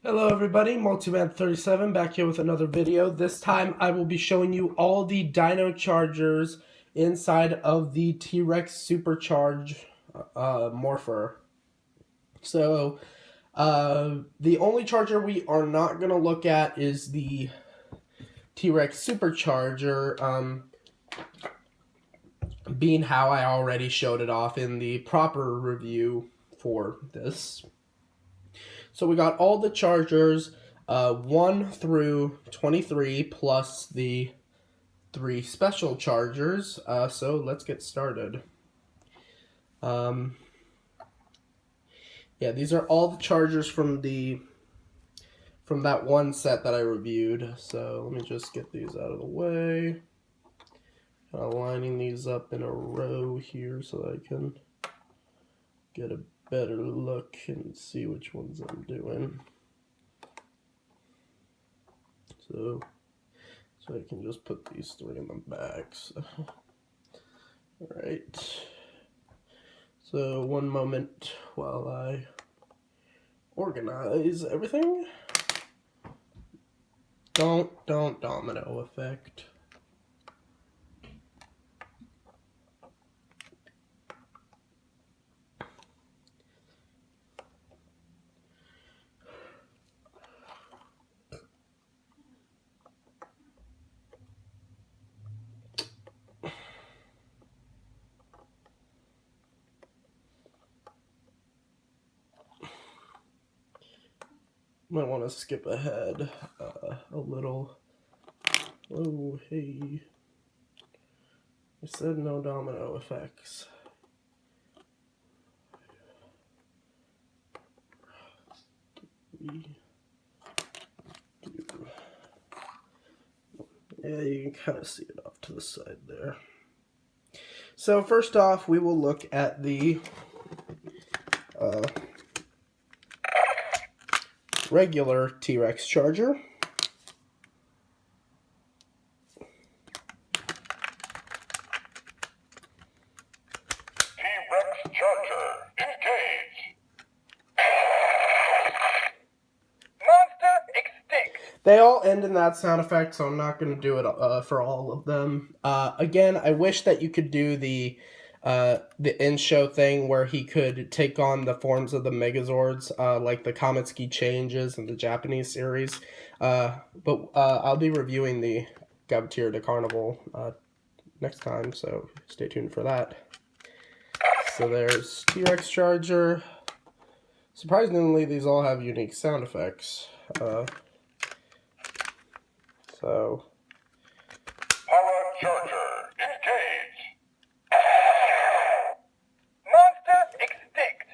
Hello everybody, Multiman37 back here with another video. This time I will be showing you all the Dino chargers inside of the T-Rex Supercharge morpher. So the only charger we are not going to look at is the T-Rex Supercharger, being how I already showed it off in the proper review for this. So we got all the chargers, 1 through 23, plus the 3 special chargers. So let's get started. Yeah, these are all the chargers from that one set that I reviewed. So let me just get these out of the way. Lining these up in a row here so that I can get a better look and see which ones I'm doing. So I can just put these 3 in the back. So. Alright. So one moment while I organize everything. Don't domino effect. Might want to skip ahead a little. Oh, hey. I said no domino effects. Yeah, you can kind of see it off to the side there. So first off, we will look at the regular T-Rex charger. T-Rex charger, engage. Monster extinct. They all end in that sound effect, so I'm not going to do it for all of them. Again, I wish that you could do the in-show thing where he could take on the forms of the Megazords, like the Kametsuki changes in the Japanese series. But I'll be reviewing the Gabatier de Carnival next time, so stay tuned for that. So there's T-Rex charger. Surprisingly, these all have unique sound effects. So Power charger, engage. Monster extinct.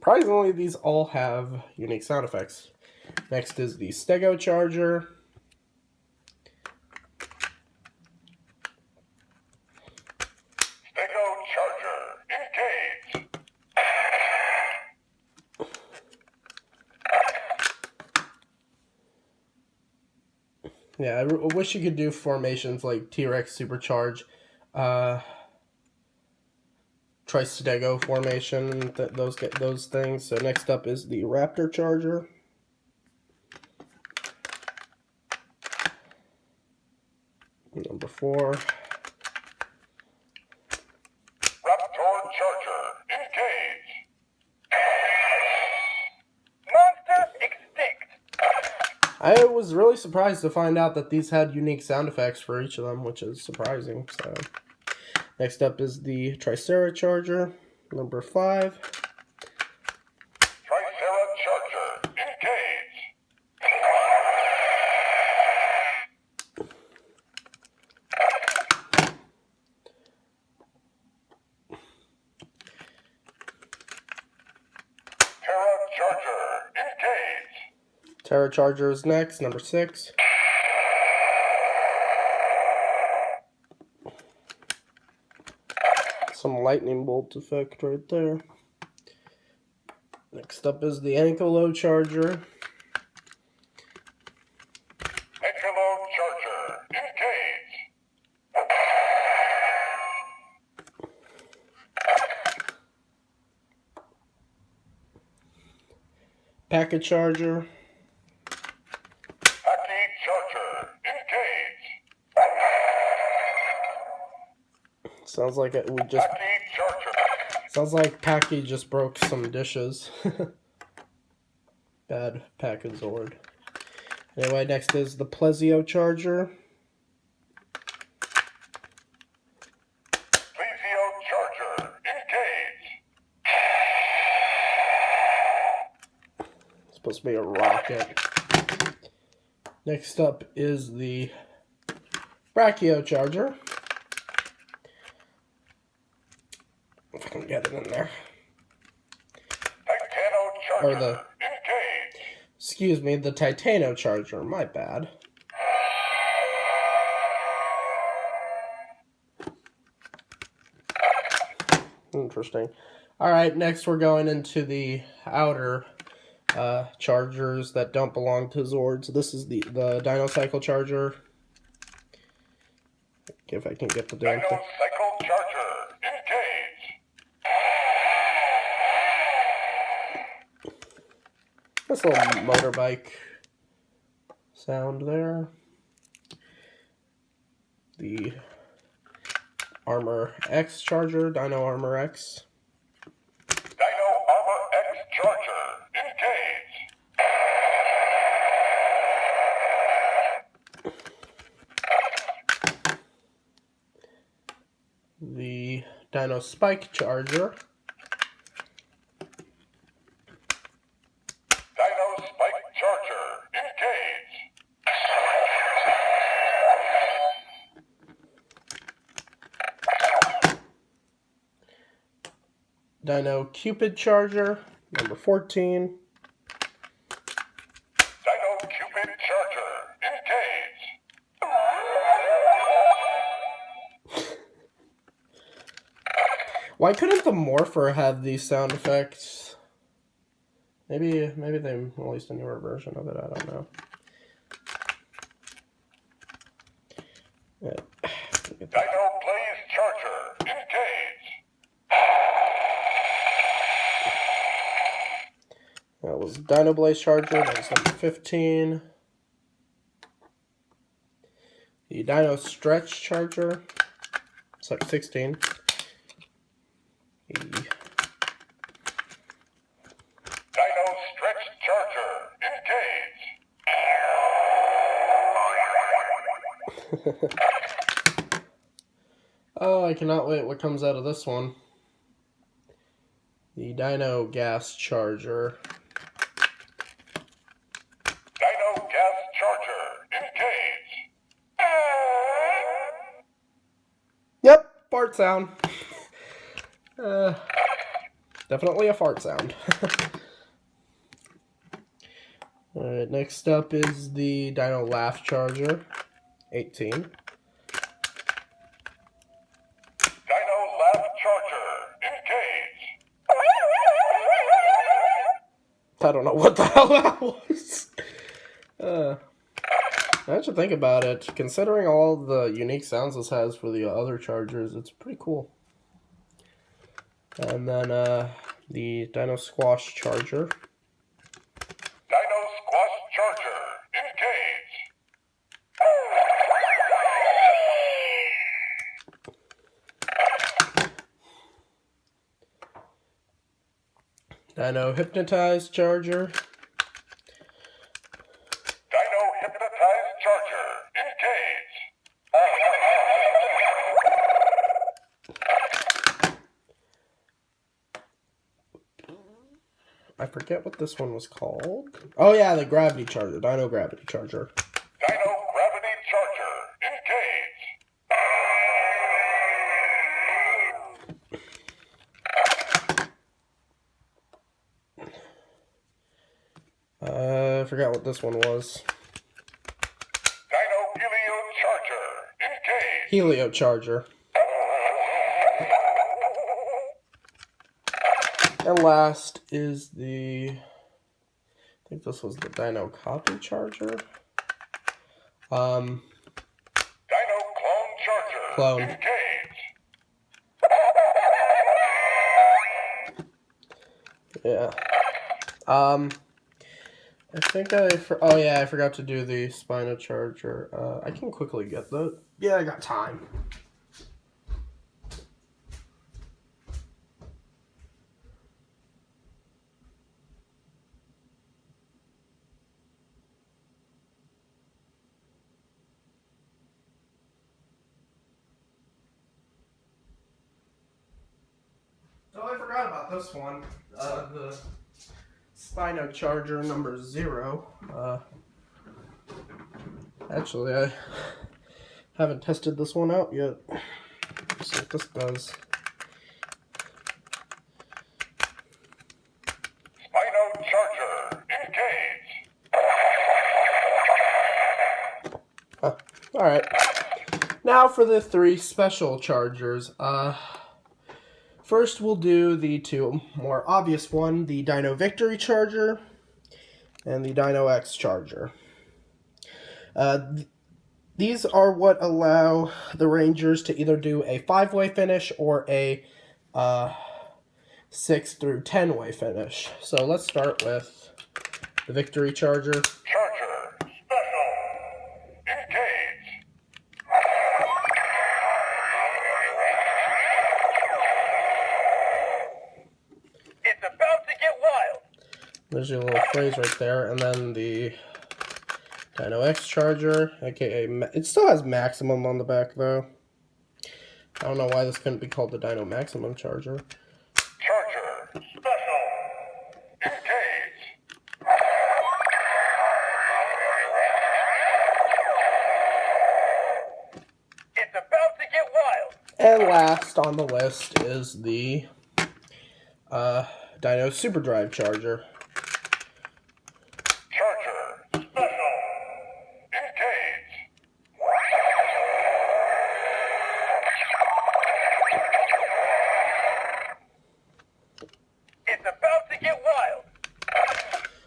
surprisingly, these all have unique sound effects. Next is the Stego charger. Stego charger, engage. Yeah, I wish you could do formations like T-Rex Supercharge, Tri-Stego formation, those things. So next up is the Raptor charger. Number 4. Raptor charger, engage. Monster extinct. I was really surprised to find out that these had unique sound effects for each of them, which is surprising. So next up is the Tricera charger, number 5. Tricera charger, engage. Terra charger, engage. Terra charger is next, number 6. Some lightning bolt effect right there. Next up is the Ankolo charger. Ankolo charger, engage. Packet Charger. Packy Charger, engage! Sounds like we just. Packy Charger. Sounds like Packy just broke some dishes. Bad Packazord. Anyway, next is the Plesio Charger. Plesio Charger, engage! It's supposed to be a rocket. Next up is the Brachio Charger. If I can get it in there. Titano Charger, Or the, engage! excuse me, the Titano Charger. My bad. Interesting. Alright, next we're going into the outer chargers that don't belong to Zords. This is the Dino Cycle Charger. If I can get the damn Dino thing. Cycle Charger, engage! This little motorbike sound there. The Armor X Charger, Dino Armor X. Dino Armor X Charger, engage! The Dino Spike Charger. Dino Spike Charger, engage! Dino Cupid Charger, number 14. Dino Cupid Charger, engage! Why couldn't the Morpher have these sound effects? Maybe they released a newer version of it, I don't know. Yeah. Dino Blaze Charger, engage! That was Dino Blaze Charger, that was number 15. The Dino Stretch Charger, it's like 16. The Dino Stretch Charger, engage! Oh, I cannot wait what comes out of this one. The Dino Gas Charger. Dino Gas Charger, engage! Yep, fart sound. Definitely a fart sound. Alright, next up is the Dino Laugh Charger, 18. Dino Laugh Charger, engage! I don't know what the hell that was. I should think about it. Considering all the unique sounds this has for the other chargers, it's pretty cool. And then the Dino Squash Charger. Dino Squash Charger, engage! Dino Hypnotize Charger. Dino Hypnotize Charger, engage! I forget what this one was called. Oh yeah, the Gravity Charger. Dino Gravity Charger. Dino Gravity Charger, engage! I forgot what this one was. Dino Helio Charger, engage! Helio Charger. And last is the, I think this was the Dino Copy Charger. Dino Clone Charger, Clone. engage! Yeah. I think oh yeah, I forgot to do the Spino Charger. I can quickly get that. Yeah, I got time. Oh, I forgot about this one. The Spino Charger number 0. Actually, I haven't tested this one out yet. Let's see what this does. Dino Charger, engage. Alright. Now for the 3 special chargers. First we'll do the 2 more obvious one, the Dino Victory Charger and the Dino X Charger. These are what allow the Rangers to either do a 5-way finish or a 6 through 10-way finish. So let's start with the Victory Charger. Charger, special, engage. It's about to get wild. There's your little phrase right there, and then the Dino X Charger, aka it still has maximum on the back though. I don't know why this couldn't be called the Dino Maximum Charger. Charger, special, engage. It's about to get wild. And last on the list is the Dino Superdrive Charger. Charger, special, engage. It's about to get wild.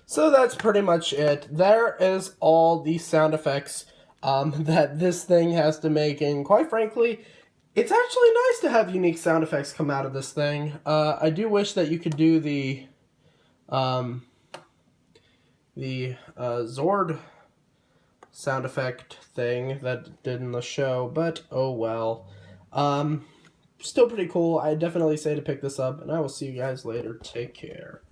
So that's pretty much it. There is all the sound effects that this thing has to make, and quite frankly, it's actually nice to have unique sound effects come out of this thing. I do wish that you could do the Zord sound effect thing that did in the show, but oh well. Still pretty cool. I definitely say to pick this up, and I will see you guys later. Take care.